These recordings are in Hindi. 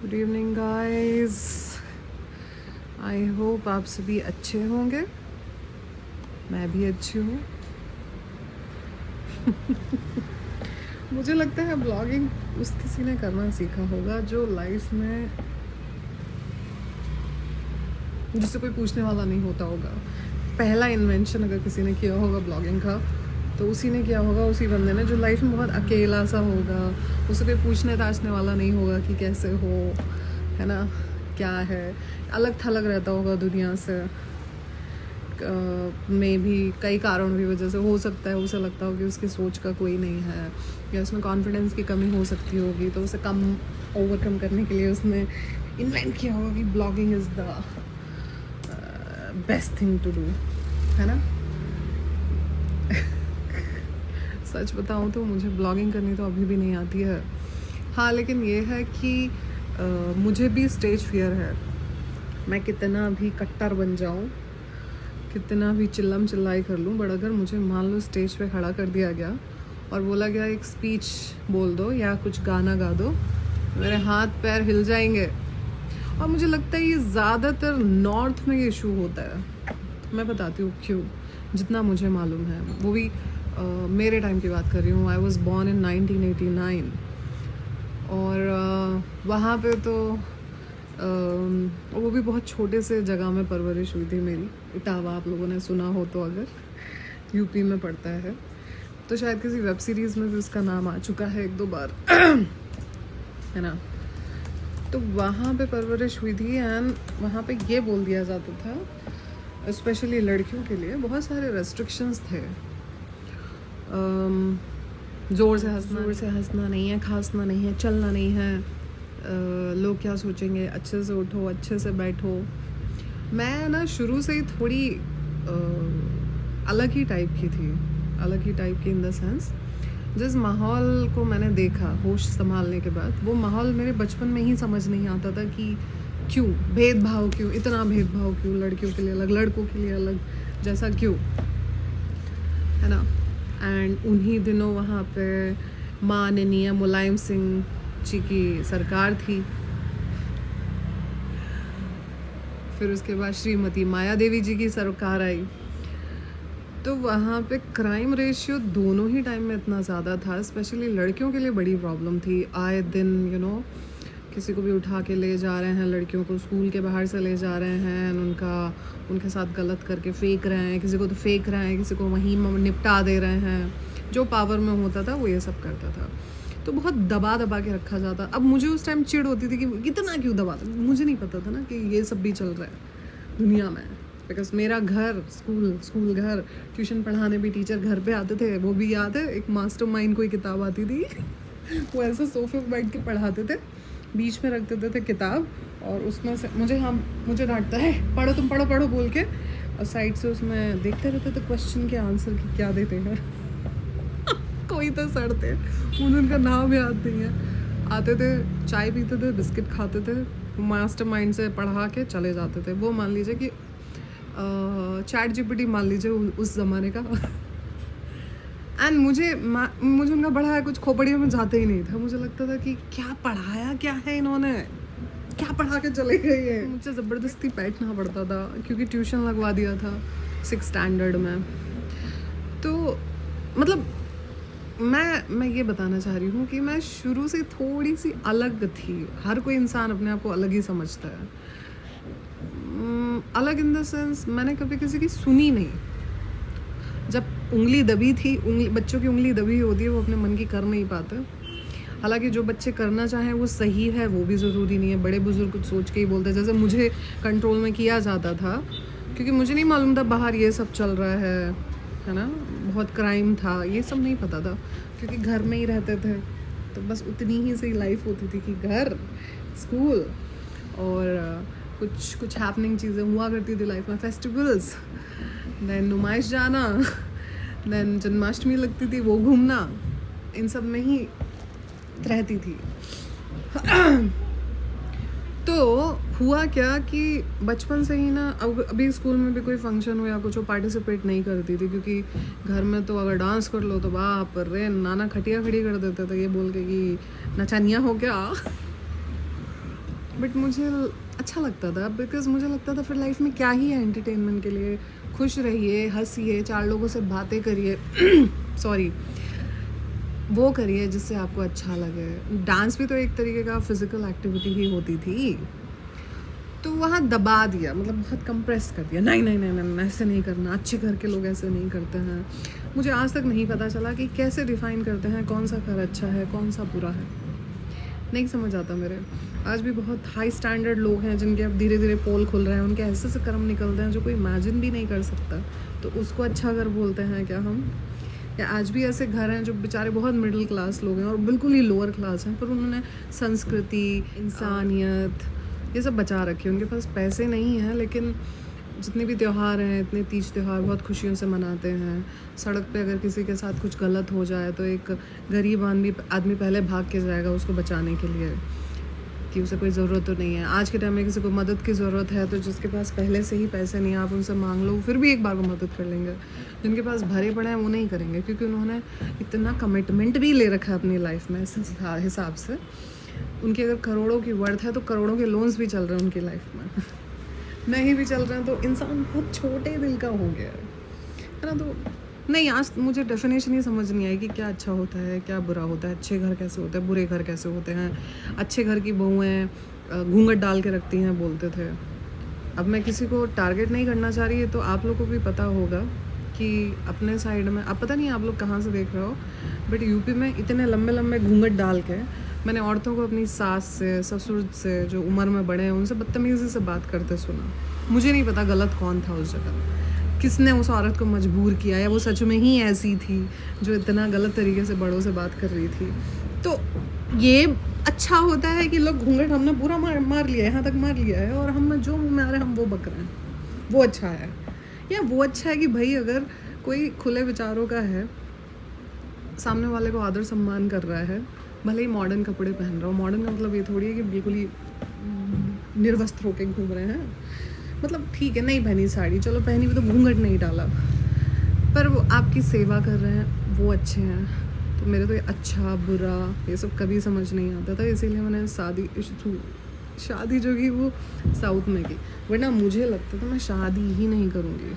Good evening guys, I hope आप सभी अच्छे होंगे। मैं भी अच्छी हूँ। मुझे लगता है ब्लॉगिंग उस किसी ने करना सीखा होगा जो लाइफ में जिससे कोई पूछने वाला नहीं होता होगा। पहला इन्वेंशन अगर किसी ने किया होगा ब्लॉगिंग का तो उसी ने किया होगा, उसी बंदे ने, जो लाइफ में बहुत अकेला सा होगा। उसे कोई पूछने ताछने वाला नहीं होगा कि कैसे हो, है ना, क्या है, अलग थलग रहता होगा दुनिया से। में भी कई कारणों की वजह से हो सकता है उसे लगता हो कि उसकी सोच का कोई नहीं है या उसमें कॉन्फिडेंस की कमी हो सकती होगी, तो उसे कम ओवरकम करने के लिए उसने इन्वेंट किया होगा कि blogging is the best thing to do, है ना। सच बताऊँ तो मुझे ब्लॉगिंग करनी तो अभी भी नहीं आती है। हाँ, लेकिन ये है कि मुझे भी स्टेज फियर है। मैं कितना भी कट्टर बन जाऊँ, कितना भी चिल्लम चिल्लाई कर लूँ, बट अगर मुझे मान लो स्टेज पे खड़ा कर दिया गया और बोला गया एक स्पीच बोल दो या कुछ गाना गा दो, मेरे हाथ पैर हिल जाएंगे। और मुझे लगता है ये ज़्यादातर नॉर्थ में ये इशू होता है। मैं बताती हूँ क्यों, जितना मुझे मालूम है। वो भी मेरे टाइम की बात कर रही हूँ। आई वॉज बॉर्न इन 1989 और वहाँ पे तो वो भी बहुत छोटे से जगह में परवरिश हुई थी मेरी। इटावा आप लोगों ने सुना हो तो, अगर यूपी में पड़ता है तो शायद किसी वेब सीरीज़ में भी उसका नाम आ चुका है एक दो बार, है ना। तो वहाँ पे परवरिश हुई थी एंड वहाँ पे ये बोल दिया जाता था, स्पेशली लड़कियों के लिए बहुत सारे रेस्ट्रिक्शंस थे। ज़ोर से हंसना नहीं है, खांसना नहीं है, चलना नहीं है, लोग क्या सोचेंगे, अच्छे से उठो, अच्छे से बैठो। मैं ना शुरू से ही थोड़ी अलग ही टाइप की थी, अलग ही टाइप की इन द सेंस, जिस माहौल को मैंने देखा होश संभालने के बाद, वो माहौल मेरे बचपन में ही समझ नहीं आता था कि क्यों भेदभाव, क्यों इतना भेदभाव, क्यों लड़कियों के लिए अलग, लड़कों के लिए अलग, जैसा क्यों, है ना। एंड उन्हीं दिनों वहाँ पे माननीय मुलायम सिंह जी की सरकार थी। फिर उसके बाद श्रीमती माया देवी जी की सरकार आई। तो वहाँ पे क्राइम रेशियो दोनों ही टाइम में इतना ज़्यादा था, स्पेशली लड़कियों के लिए बड़ी प्रॉब्लम थी। आए दिन किसी को भी उठा के ले जा रहे हैं, लड़कियों को स्कूल के बाहर से ले जा रहे हैं, उनके साथ गलत करके फेंक रहे हैं, किसी को तो फेंक रहे हैं, किसी को वहीं निपटा दे रहे हैं। जो पावर में होता था वो ये सब करता था, तो बहुत दबा दबा के रखा जाता। अब मुझे उस टाइम चिढ़ होती थी कि इतना क्यों दबा, मुझे नहीं पता था ना कि ये सब भी चल रहा है दुनिया में। बिकॉज मेरा घर स्कूल घर, ट्यूशन पढ़ाने भी टीचर घर पे आते थे। वो भी याद है, एक मास्टरमाइंड कोई किताब आती थी वो ऐसे सोफे पर बैठ के पढ़ाते थे, बीच में रख देते थे किताब और उसमें से मुझे डांटता है, पढ़ो तुम, पढ़ो बोल के, और साइड से उसमें देखते रहते थे क्वेश्चन के आंसर की क्या देते हैं कोई तो सर थे, मुझे उनका नाम याद नहीं है। आते थे, चाय पीते थे, बिस्किट खाते थे, मास्टरमाइंड से पढ़ा के चले जाते थे। वो मान लीजिए कि चैट जीपीटी मान लीजिए उस ज़माने का एंड मुझे उनका पढ़ाया कुछ खोपड़ियों में जाते ही नहीं था। मुझे लगता था कि क्या पढ़ाया क्या है इन्होंने, क्या पढ़ा के चले गए हैं। मुझे ज़बरदस्ती बैठना पड़ता था क्योंकि ट्यूशन लगवा दिया था 6th स्टैंडर्ड में। तो मतलब मैं ये बताना चाह रही हूँ कि मैं शुरू से थोड़ी सी अलग थी। हर कोई इंसान अपने आप को अलग ही समझता है। अलग इन द सेंस, मैंने कभी किसी की सुनी नहीं। जब उंगली दबी थी, बच्चों की उंगली दबी होती है, वो अपने मन की कर नहीं पाते। हालांकि जो बच्चे करना चाहें वो सही है, वो भी ज़रूरी नहीं है। बड़े बुजुर्ग कुछ सोच के ही बोलते हैं, जैसे मुझे कंट्रोल में किया जाता था क्योंकि मुझे नहीं मालूम था बाहर ये सब चल रहा है ना। बहुत क्राइम था, ये सब नहीं पता था क्योंकि घर में ही रहते थे। तो बस उतनी ही सही लाइफ होती थी कि घर, स्कूल और कुछ हैपनिंग चीज़ें हुआ करती थी लाइफ में, फेस्टिवल्स, देन नुमाइश जाना, देन जन्माष्टमी लगती थी वो घूमना, इन सब में ही रहती थी। तो हुआ क्या कि बचपन से ही ना, अभी स्कूल में भी कोई फंक्शन हो या कुछ हो, पार्टिसिपेट नहीं करती थी क्योंकि घर में तो अगर डांस कर लो तो बाप रे, नाना खटिया खड़ी कर देते थे ये बोल के कि नचानिया हो क्या बट मुझे अच्छा लगता था बिकॉज़ मुझे लगता था फिर लाइफ में क्या ही है एंटरटेनमेंट के लिए। खुश रहिए, हँसिए, 4 लोगों से बातें करिए सॉरी, वो करिए जिससे आपको अच्छा लगे। डांस भी तो एक तरीके का फिज़िकल एक्टिविटी ही होती थी। तो वहाँ दबा दिया, मतलब बहुत कंप्रेस कर दिया, नहीं नहीं नहीं नहीं ऐसे नहीं करना, अच्छे घर के लोग ऐसे नहीं करते हैं। मुझे आज तक नहीं पता चला कि कैसे डिफ़ाइन करते हैं कौन सा घर अच्छा है, कौन सा बुरा है, नहीं समझ आता मेरे। आज भी बहुत हाई स्टैंडर्ड लोग हैं जिनके अब धीरे धीरे पोल खुल रहे हैं, उनके ऐसे ऐसे कर्म निकलते हैं जो कोई इमेजिन भी नहीं कर सकता। तो उसको अच्छा घर बोलते हैं क्या हम? या आज भी ऐसे घर हैं जो बेचारे बहुत मिडिल क्लास लोग हैं और बिल्कुल ही लोअर क्लास हैं, पर उन्होंने संस्कृति, इंसानियत ये सब बचा रखी है। उनके पास पैसे नहीं हैं लेकिन जितने भी त्यौहार हैं, इतने तीज त्यौहार बहुत खुशियों से मनाते हैं। सड़क पे अगर किसी के साथ कुछ गलत हो जाए तो एक गरीब आदमी पहले भाग के जाएगा उसको बचाने के लिए, कि उसे कोई ज़रूरत तो नहीं है। आज के टाइम में किसी को मदद की ज़रूरत है तो जिसके पास पहले से ही पैसे नहीं है आप उनसे मांग लो, फिर भी एक बार को मदद कर लेंगे। जिनके पास भरे पड़े हैं वो नहीं करेंगे, क्योंकि उन्होंने इतना कमिटमेंट भी ले रखा है अपनी लाइफ में इस हिसाब से। उनकी अगर करोड़ों की वर्थ है तो करोड़ों के लोन्स भी चल रहे हैं उनकी लाइफ में नहीं भी चल रहे हैं, तो इंसान बहुत छोटे दिल का हो गया है ना। तो नहीं, आज मुझे डेफिनेशन ही समझ नहीं आई कि क्या अच्छा होता है, क्या बुरा होता है, अच्छे घर कैसे होते हैं, बुरे घर कैसे होते हैं। अच्छे घर की बहुएं घूंघट डाल के रखती हैं बोलते थे। अब मैं किसी को टारगेट नहीं करना चाह रही है, तो आप लोगों को भी पता होगा कि अपने साइड में, अब पता नहीं आप लोग कहाँ से देख रहे हो, बट यूपी में इतने लंबे लंबे घूंघट डाल के मैंने औरतों को अपनी सास से, ससुर से, जो उम्र में बड़े हैं उनसे बदतमीज़ी से बात करते सुना। मुझे नहीं पता गलत कौन था उस जगह, किसने उस औरत को मजबूर किया, या वो सच में ही ऐसी थी जो इतना गलत तरीके से बड़ों से बात कर रही थी। तो ये अच्छा होता है कि लोग घूंघट हमने पूरा मार लिया है, यहाँ तक मार लिया है, और हम जो मुँह में आ रहे हैं हम वो बक रहे हैं, वो अच्छा है। या वो अच्छा है कि भाई अगर कोई खुले विचारों का है, सामने वाले को आदर सम्मान कर रहा है, भले ही मॉडर्न कपड़े पहन रहा हो। मॉडर्न का मतलब ये थोड़ी है कि बिल्कुल ही निर्वस्त्र होके घूम रहे हैं। मतलब ठीक है, नहीं पहनी साड़ी, चलो पहनी भी तो घूंघट नहीं डाला, पर वो आपकी सेवा कर रहे हैं, वो अच्छे हैं। तो मेरे तो ये अच्छा बुरा ये सब कभी समझ नहीं आता था, इसीलिए मैंने शादी जो की वो साउथ में की, वरना मुझे लगता था मैं शादी ही नहीं करूँगी।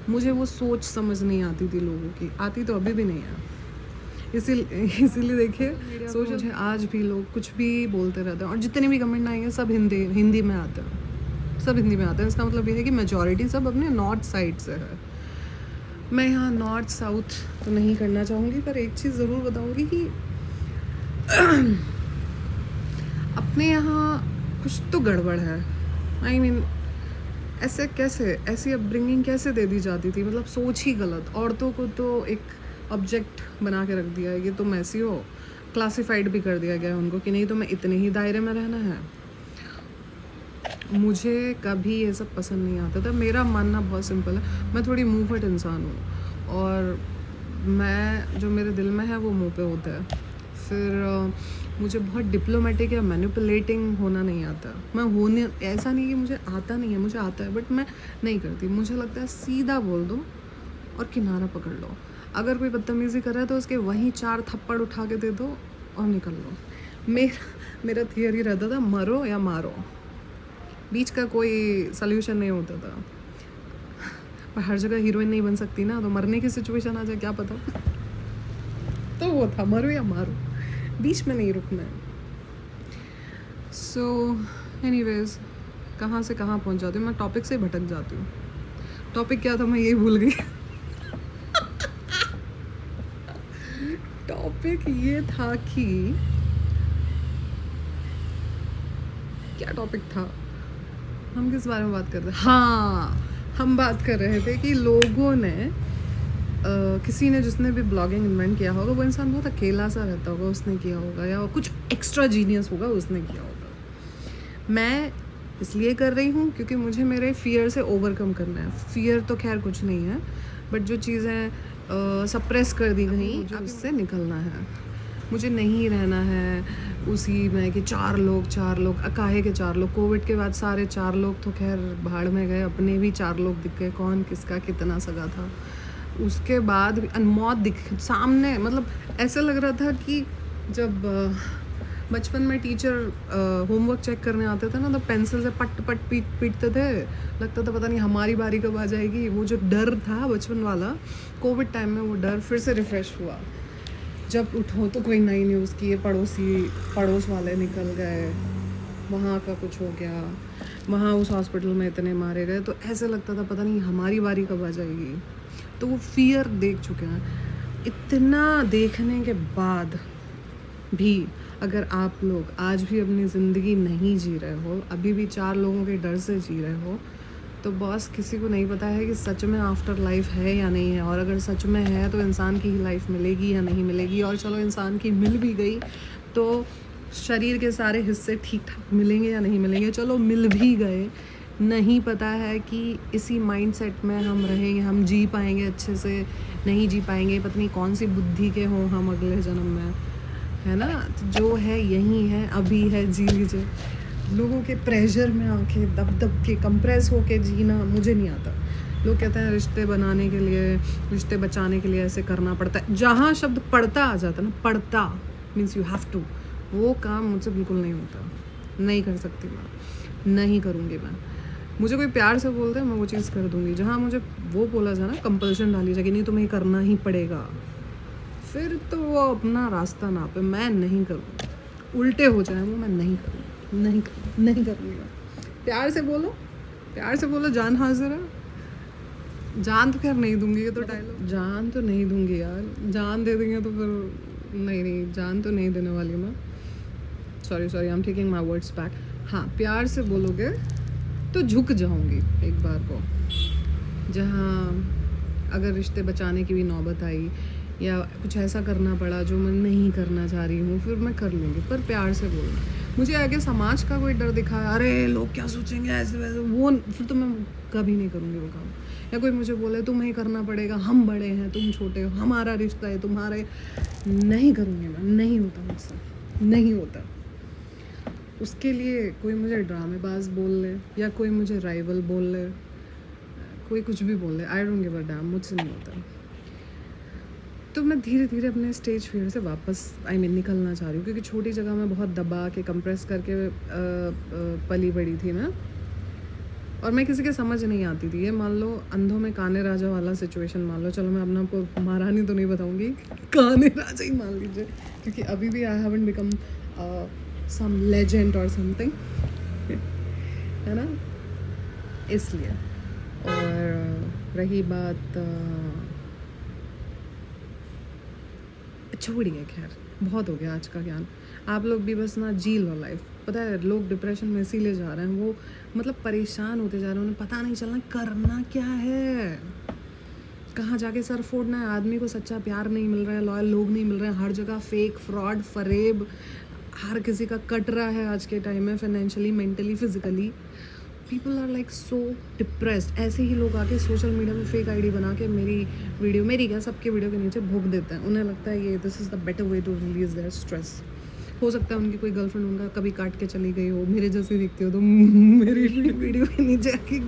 मुझे वो सोच समझ नहीं आती थी लोगों की, आती तो अभी भी नहीं है। इसीलिए देखिए सोच, मुझे आज भी लोग कुछ भी बोलते रहते हैं, और जितने भी कमेंट आएंगे सब हिंदी में आते हैं, सब हिंदी में आते हैं। इसका मतलब ये है कि मेजॉरिटी सब अपने नॉर्थ साइड से है। मैं यहाँ नॉर्थ साउथ तो नहीं करना चाहूँगी, पर एक चीज़ ज़रूर बताऊँगी कि अपने यहाँ कुछ तो गड़बड़ है। आई मीन ऐसे कैसे, ऐसी अपब्रिंगिंग कैसे दे दी जाती थी, मतलब सोच ही गलत। औरतों को तो एक ऑब्जेक्ट बना के रख दिया है, ये तुम ऐसी हो, क्लासिफाइड भी कर दिया गया है उनको कि नहीं तुम्हें इतने ही दायरे में रहना है। मुझे कभी ये सब पसंद नहीं आता था। मेरा मानना बहुत सिंपल है, मैं थोड़ी मुंह फट इंसान हूँ, और मैं जो मेरे दिल में है वो मुंह पे होता है। फिर मुझे बहुत डिप्लोमेटिक या मैनिपुलेटिंग होना नहीं आता। मैं होने, ऐसा नहीं कि मुझे आता नहीं है, मुझे आता है, बट मैं नहीं करती। मुझे लगता है सीधा बोल दो और किनारा पकड़ लो। अगर कोई बदतमीज़ी कर रहा है तो उसके वहीं 4 थप्पड़ उठा के दे दो और निकल लो। मेरा थियरी रहता था मरो या मारो, बीच का कोई सल्यूशन नहीं होता था। पर हर जगह हीरोइन नहीं बन सकती ना, तो मरने की सिचुएशन आ जाए क्या पता। तो वो था मरो या मारो, बीच में नहीं रुकना है। सो एनीवेज, कहाँ से कहाँ पहुँच जाती हूँ मैं, टॉपिक से भटक जाती हूँ। टॉपिक क्या था मैं यही भूल गई। टॉपिक ये था कि, क्या टॉपिक था, हम किस बारे में बात कर रहे थे? हाँ, हम बात कर रहे थे कि लोगों ने किसी ने, जिसने भी ब्लॉगिंग इन्वेंट किया होगा, वो इंसान बहुत अकेला सा रहता होगा, उसने किया होगा, या कुछ एक्स्ट्रा जीनियस होगा उसने किया होगा। मैं इसलिए कर रही हूँ क्योंकि मुझे मेरे फियर से ओवरकम करना है। फियर तो खैर कुछ नहीं है, बट जो चीज़ें सप्रेस कर दी गई, मुझे उससे निकलना है। मुझे नहीं रहना है उसी में कि 4 लोग अकाहे के 4 लोग। कोविड के बाद सारे 4 लोग तो खैर भाड़ में गए, अपने भी 4 लोग दिख गए, कौन किसका कितना सगा था। उसके बाद मौत दिख सामने, मतलब ऐसा लग रहा था कि जब बचपन में टीचर होमवर्क चेक करने आते थे ना, तो पेंसिल से पट पट पीटते थे, लगता था पता नहीं हमारी बारी कब आ जाएगी। वो जो डर था बचपन वाला, कोविड टाइम में वो डर फिर से रिफ़्रेश हुआ। जब उठो तो कोई नई न्यूज़ की, ये पड़ोस वाले निकल गए, वहाँ का कुछ हो गया, वहाँ उस हॉस्पिटल में इतने मारे गए, तो ऐसे लगता था पता नहीं हमारी बारी कब आ जाएगी। तो वो फियर देख चुके हैं। इतना देखने के बाद भी अगर आप लोग आज भी अपनी ज़िंदगी नहीं जी रहे हो, अभी भी 4 लोगों के डर से जी रहे हो, तो बॉस किसी को नहीं पता है कि सच में आफ्टर लाइफ है या नहीं है। और अगर सच में है तो इंसान की ही लाइफ मिलेगी या नहीं मिलेगी। और चलो इंसान की मिल भी गई तो शरीर के सारे हिस्से ठीक ठाक मिलेंगे या नहीं मिलेंगे। चलो मिल भी गए, नहीं पता है कि इसी माइंडसेट में हम रहेंगे, हम जी पाएंगे अच्छे से, नहीं जी पाएंगे, पता नहीं कौन सी बुद्धि के हों हम अगले जन्म में, है ना। तो जो है यही है, अभी है, जी लीजिए। लोगों के प्रेशर में आके दब दब के कंप्रेस होके जीना मुझे नहीं आता। लोग कहते हैं रिश्ते बनाने के लिए, रिश्ते बचाने के लिए ऐसे करना पड़ता है। जहाँ शब्द पड़ता आ जाता है ना, पड़ता मीन्स यू हैव टू, वो काम मुझसे बिल्कुल नहीं होता, नहीं कर सकती मैं, नहीं करूँगी मैं। मुझे कोई प्यार से बोलते हैं मैं वो चीज़ कर दूँगी। जहाँ मुझे वो बोला जाए ना, कंपल्शन डाली जाए कि नहीं तुम्हें करना ही पड़ेगा, फिर तो वो अपना रास्ता ना पे, मैं नहीं करूँ। उल्टे हो जाए वो, मैं नहीं करूँ, नहीं करूँगी मैं। प्यार से बोलो, जान हाजिर है। जान तो खैर नहीं दूंगी, ये तो डायलॉग, जान तो नहीं दूंगी यार, जान दे देंगे तो फिर नहीं, जान तो नहीं देने वाली मैं। Sorry I am taking my words back. हाँ, प्यार से बोलोगे तो झुक जाऊंगी एक बार को। जहाँ अगर रिश्ते बचाने की भी नौबत आई या कुछ ऐसा करना पड़ा जो मैं नहीं करना चाह रही हूँ, फिर मैं कर लूँगी, पर प्यार से बोलना। मुझे आगे समाज का कोई डर दिखा, अरे लोग क्या सोचेंगे ऐसे वैसे, वो फिर तो मैं कभी नहीं करूँगी वो काम। या कोई मुझे बोले तुम्हें करना पड़ेगा, हम बड़े हैं तुम छोटे हो, हमारा रिश्ता है तुम्हारे, नहीं करूँगी मैं, नहीं होता मुझसे, नहीं होता। उसके लिए कोई मुझे ड्रामेबाज बोल ले या कोई मुझे राइवल बोल ले, कोई कुछ भी बोल ले, I don't give a dam, मुझसे नहीं होता। तो मैं धीरे धीरे अपने स्टेज फियर से वापस निकलना चाह रही हूँ, क्योंकि छोटी जगह में बहुत दबा के कंप्रेस करके पली बड़ी थी मैं, और मैं किसी के समझ नहीं आती थी। ये मान लो अंधों में काने राजा वाला सिचुएशन मान लो, चलो मैं अपना आपको महारानी तो नहीं बताऊँगी, काने राजा ही मान लीजिए, क्योंकि अभी भी I haven't become some legend और समथिंग, है ना, इसलिए। और रही बात, छोड़िए, खैर बहुत हो गया आज का ज्ञान। आप लोग भी बस ना जी लो लाइफ। पता है लोग डिप्रेशन में इसीलिए जा रहे हैं, वो मतलब परेशान होते जा रहे हैं, उन्हें पता नहीं चलना करना क्या है, कहाँ जाके सर फोड़ना है। आदमी को सच्चा प्यार नहीं मिल रहा है, लॉयल लोग नहीं मिल रहे हैं, हर जगह फेक, फ्रॉड, फरेब, हर किसी का कट रहा है आज के टाइम में, financially, mentally, physically. People are like so depressed. ऐसे ही लोग आके सोशल मीडिया में फेक आईडी बना के मेरी क्या सबके वीडियो के नीचे भोग देते हैं। उन्हें लगता है ये this is the better way to release their stress. हो सकता है उनकी कोई गर्लफ्रेंड उनका कभी काट के चली गई हो, मेरे जैसे दिखते हो तो मेरी वीडियो के नीचे आके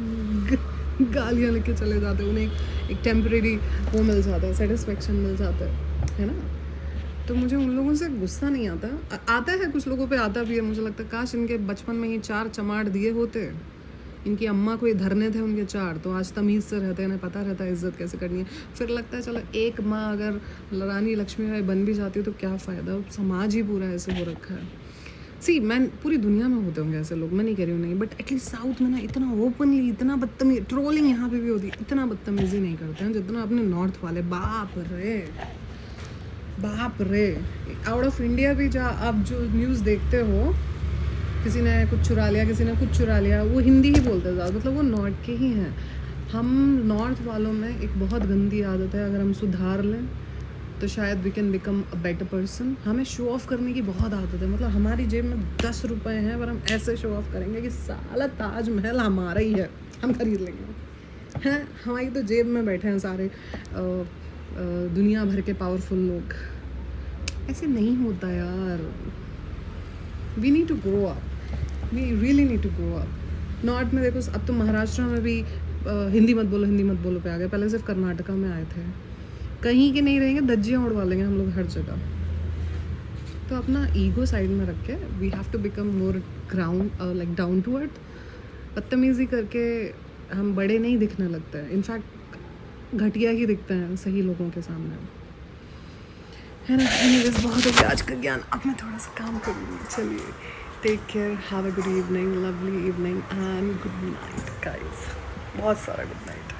गालियाँ लिख के चले जाते हैं। उन्हें एक टेम्परेरी वो मिल जाता है, सेटिस्फेक्शन मिल जाता है ना। तो मुझे उन लोगों से गुस्सा नहीं आता है, कुछ लोगों पे आता भी है। मुझे लगता है काश इनके बचपन में ही 4 चमाट दिए होते, इनकी अम्मा कोई धरने थे उनके 4, तो आज तमीज़ से रहते हैं, पता रहता है इज्जत कैसे करनी है। फिर लगता है चलो एक माँ अगर रानी लक्ष्मीबाई बन भी जाती है तो क्या फ़ायदा, समाज ही पूरा ऐसे हो रखा है। मैं पूरी दुनिया में होते होंगे ऐसे लोग, मैं नहीं कह रही हूँ नहीं, बट एटलीस्ट साउथ में ना इतना ओपनली, इतना बदतमीज, ट्रोलिंग यहाँ पे भी होती है, इतना बदतमीजी नहीं करते हैं जितना अपने नॉर्थ वाले। बाप रे, आउट ऑफ इंडिया भी जा आप जो न्यूज़ देखते हो, किसी ने कुछ चुरा लिया, किसी ने कुछ चुरा लिया, वो हिंदी ही बोलते ज़्यादा, मतलब वो नॉर्थ के ही हैं। हम नॉर्थ वालों में एक बहुत गंदी आदत है, अगर हम सुधार लें तो शायद we can become a better person. हमें शो ऑफ़ करने की बहुत आदत है, मतलब हमारी जेब में 10 रुपये हैं पर हम ऐसे शो ऑफ़ करेंगे कि साला ताजमहल हमारा ही है, हम खरीद लेंगे, हैं हमारी तो जेब में बैठे हैं सारे दुनिया भर के पावरफुल लोग। ऐसे नहीं होता यार, we need to grow up, we really need to grow up. North में देखो, अब तो महाराष्ट्र में भी हिंदी मत बोलो पे आ गए, पहले सिर्फ कर्नाटका में आए थे। कहीं के नहीं रहेंगे, धज्जियाँ उड़वा लेंगे हम लोग हर जगह। तो अपना ईगो साइड में रख के we have to become more ground like down to earth. बदतमीज़ी करके हम बड़े नहीं दिखने लगते हैं, इनफैक्ट घटिया ही दिखते हैं सही लोगों के सामने, है ना। एनीवेज बहुत हो गया आज का ज्ञान, अब मैं थोड़ा सा काम करूँगी। चलिए, take care, have a good evening, lovely evening and good night guys, बहुत सारा गुड नाइट।